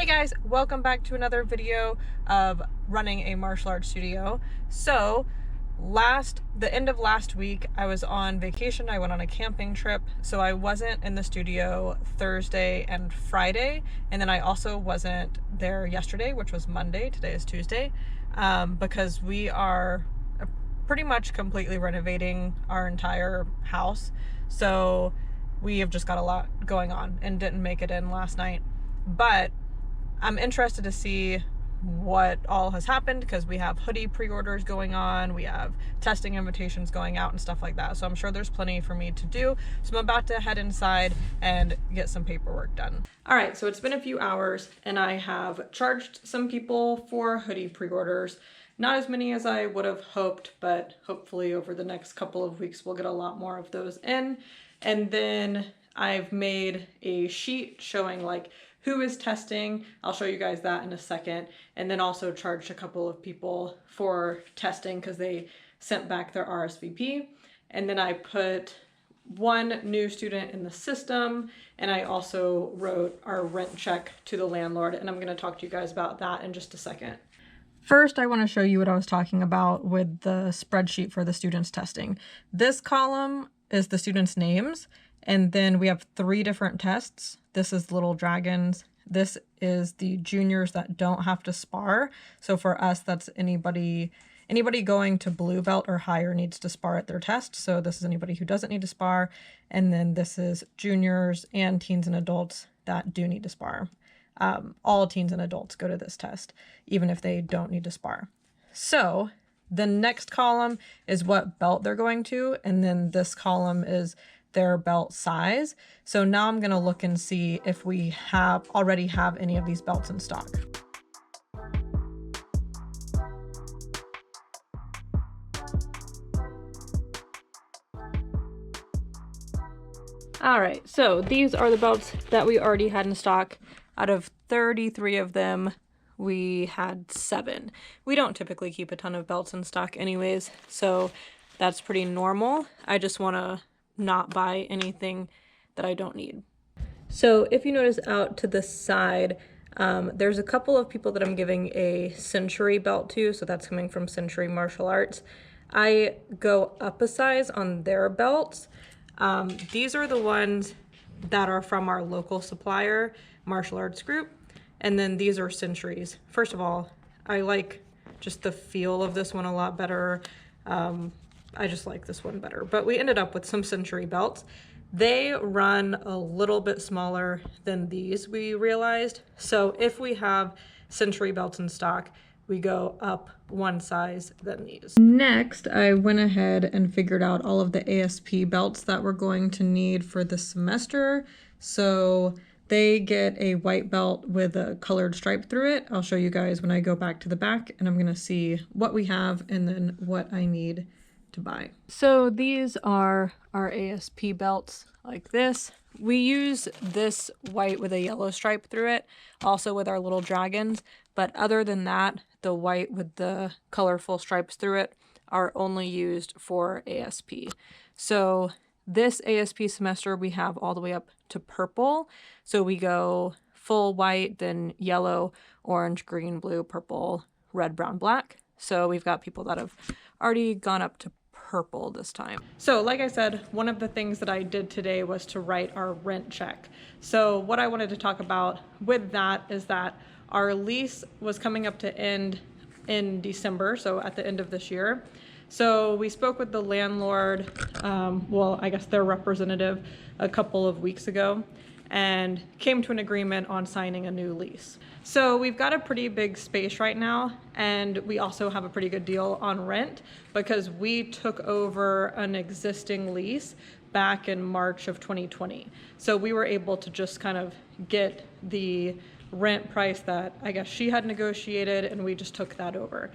guys, welcome back to another video of running a martial arts studio. So the end of last week I was on vacation. I went on a camping trip, so I wasn't in the studio Thursday and Friday, and then I also wasn't there yesterday, which was Monday. Today is Tuesday, because we are pretty much completely renovating our entire house, so we have just got a lot going on and didn't make it in last night. But I'm interested to see what all has happened because we have hoodie pre-orders going on, we have testing invitations going out and stuff like that. So I'm sure there's plenty for me to do. So I'm about to head inside and get some paperwork done. All right, so it's been a few hours and I have charged some people for hoodie pre-orders. Not as many as I would have hoped, but hopefully over the next couple of weeks we'll get a lot more of those in. And then I've made a sheet showing like who is testing. I'll show you guys that in a second. And then also charged a couple of people for testing because they sent back their RSVP. And then I put one new student in the system, and I also wrote our rent check to the landlord, and I'm going to talk to you guys about that in just a second. First, I want to show you what I was talking about with the spreadsheet for the students testing. This column is the students' names, and then we have 3 different tests. This is Little Dragons. This is the juniors that don't have to spar. So for us, that's anybody going to blue belt or higher needs to spar at their test. So this is anybody who doesn't need to spar. And then this is juniors and teens and adults that do need to spar. All teens and adults go to this test, even if they don't need to spar. So the next column is what belt they're going to, and then this column is their belt size. So now I'm going to look and see if we already have any of these belts in stock. All right, so these are the belts that we already had in stock. Out of 33 of them, we had 7. We don't typically keep a ton of belts in stock anyways, so that's pretty normal. I just want to not buy anything that I don't need. So if you notice out to the side, there's a couple of people that I'm giving a Century belt to, so that's coming from Century Martial Arts. I go up a size on their belts. These are the ones that are from our local supplier, Martial Arts Group, and then these are Centuries. First of all, I like just the feel of this one a lot better. I just like this one better, but we ended up with some Century belts. They run a little bit smaller than these, we realized. So if we have Century belts in stock, we go up one size than these. Next, I went ahead and figured out all of the ASP belts that we're going to need for the semester. So they get a white belt with a colored stripe through it. I'll show you guys when I go back to the back, and I'm gonna see what we have and then what I need to buy. So these are our ASP belts like this. We use this white with a yellow stripe through it, also with our Little Dragons, but other than that, the white with the colorful stripes through it are only used for ASP. So this ASP semester we have all the way up to purple. So we go full white, then yellow, orange, green, blue, purple, red, brown, black. So we've got people that have already gone up to purple this time. So like I said, one of the things that I did today was to write our rent check. So what I wanted to talk about with that is that our lease was coming up to end in December, so at the end of this year. So we spoke with the landlord, well, I guess their representative, a couple of weeks ago, and came to an agreement on signing a new lease. So we've got a pretty big space right now, and we also have a pretty good deal on rent because we took over an existing lease back in March of 2020. So we were able to just kind of get the rent price that I guess she had negotiated, and we just took that over.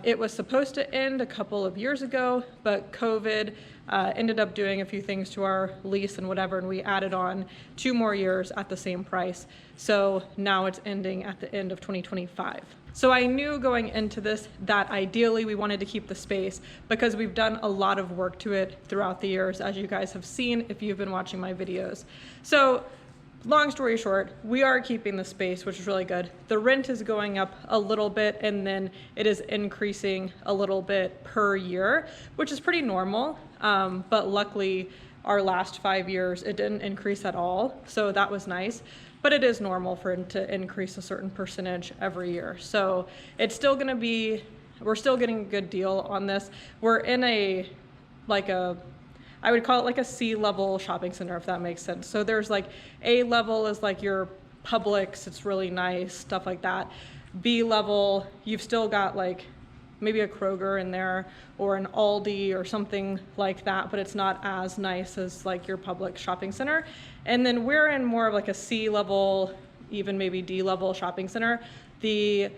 It was supposed to end a couple of years ago, but COVID ended up doing a few things to our lease and whatever, and we added on 2 more years at the same price. So now it's ending at the end of 2025. So I knew going into this that ideally we wanted to keep the space because we've done a lot of work to it throughout the years, as you guys have seen if you've been watching my videos. So long story short, we are keeping the space, which is really good. The rent is going up a little bit, and then it is increasing a little bit per year, which is pretty normal. But luckily, our last 5 years, it didn't increase at all. So that was nice. But it is normal for it to increase a certain percentage every year. So it's still gonna be, we're still getting a good deal on this. We're in I would call it like a C-level shopping center, if that makes sense. So there's like A level is like your Publix, it's really nice, stuff like that. B level, you've still got like maybe a Kroger in there or an Aldi or something like that, but it's not as nice as like your Publix shopping center. And then we're in more of like a C level, even maybe D level shopping center. The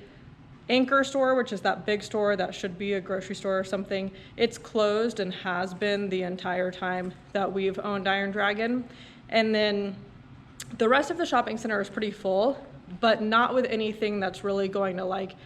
Anchor store, which is that big store that should be a grocery store or something, it's closed and has been the entire time that we've owned Iron Dragon. And then the rest of the shopping center is pretty full, but not with anything that's really going to like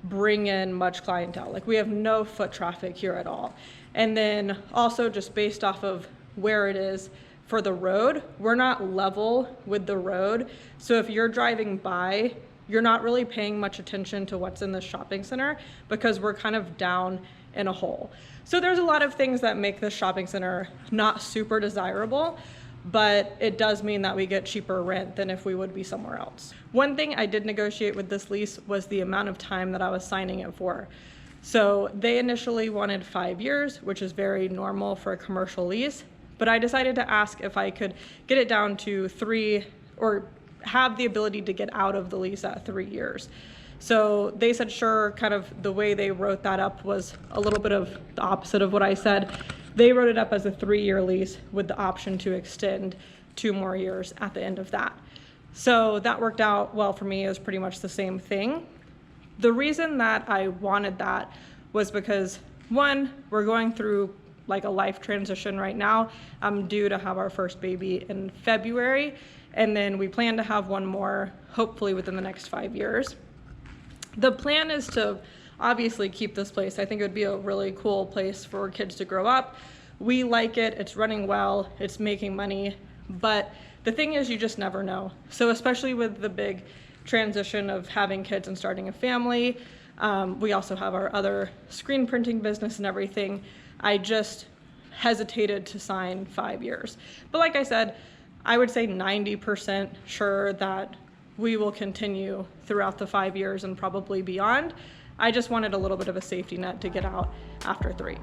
bring in much clientele. Like we have no foot traffic here at all. And then also just based off of where it is for the road, we're not level with the road. So if you're driving by, you're not really paying much attention to what's in the shopping center because we're kind of down in a hole. So there's a lot of things that make this shopping center not super desirable, but it does mean that we get cheaper rent than if we would be somewhere else. One thing I did negotiate with this lease was the amount of time that I was signing it for. So they initially wanted 5 years, which is very normal for a commercial lease, but I decided to ask if I could get it down to 3 or have the ability to get out of the lease at 3 years. So they said sure. Kind of the way they wrote that up was a little bit of the opposite of what I said. They wrote it up as a 3-year lease with the option to extend 2 more years at the end of that. So that worked out well for me. It was pretty much the same thing. The reason that I wanted that was because, one, we're going through like a life transition right now. I'm due to have our first baby in February, and then we plan to have one more, hopefully within the next 5 years. The plan is to obviously keep this place. I think it would be a really cool place for kids to grow up. We like it, it's running well, it's making money, but the thing is you just never know. So especially with the big transition of having kids and starting a family, we also have our other screen printing business and everything. I just hesitated to sign 5 years. But like I said, I would say 90% sure that we will continue throughout the 5 years and probably beyond. I just wanted a little bit of a safety net to get out after 3.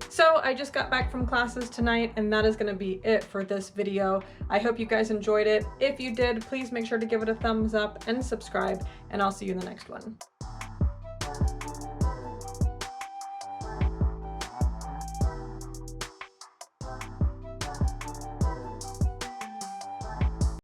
So I just got back from classes tonight, and that is going to be it for this video. I hope you guys enjoyed it. If you did, please make sure to give it a thumbs up and subscribe, and I'll see you in the next one.